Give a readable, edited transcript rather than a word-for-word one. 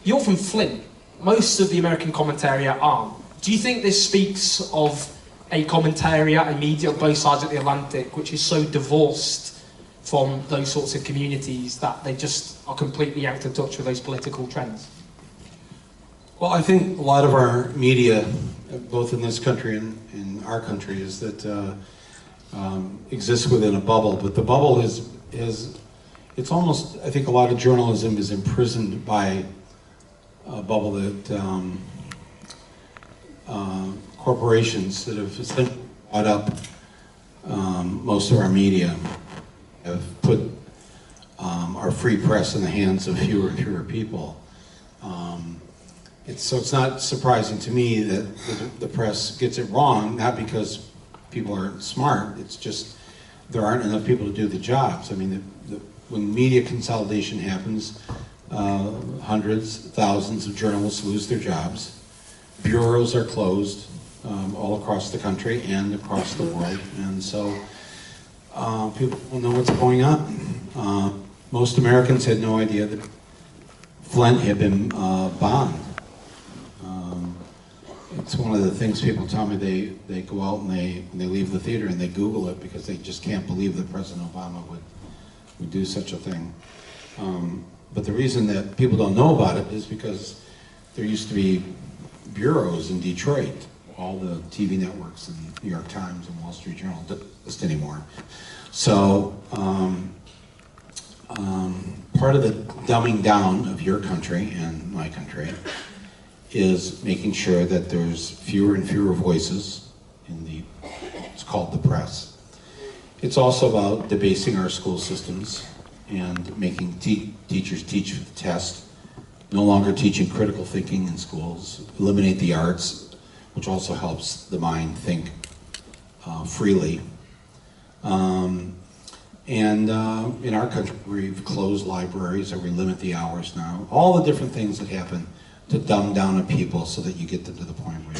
You're from Flint. Most of the American commentariat aren't. Do you think this speaks of a commentariat and media on both sides of the Atlantic which is so divorced from those sorts of communities that they just are completely out of touch with those political trends? Well, I think a lot of our media, both in this country and in our country, is that exists within a bubble. But the bubble is it's almost, I think a lot of journalism is imprisoned by a bubble that corporations that have essentially bought up most of our media have put our free press in the hands of fewer and fewer people. So it's not surprising to me that the press gets it wrong, not because people aren't smart, it's just there aren't enough people to do the jobs. I mean, when media consolidation happens, hundreds, thousands of journalists lose their jobs. Bureaus are closed all across the country and across the world, and so people don't know what's going on. Most Americans had no idea that Flint had been bombed. It's one of the things people tell me. They go out and they leave the theater and they Google it because they just can't believe that President Obama would do such a thing. But the reason that people don't know about it is because there used to be bureaus in Detroit. All the TV networks and New York Times and Wall Street Journal don't exist anymore. So part of the dumbing down of your country and my country is making sure that there's fewer and fewer voices in it's called the press. It's also about debasing our school systems and making teachers teach with the test, no longer teaching critical thinking in schools, eliminate the arts, which also helps the mind think freely. In our country, we've closed libraries, or we limit the hours now. All the different things that happen to dumb down a people so that you get them to the point where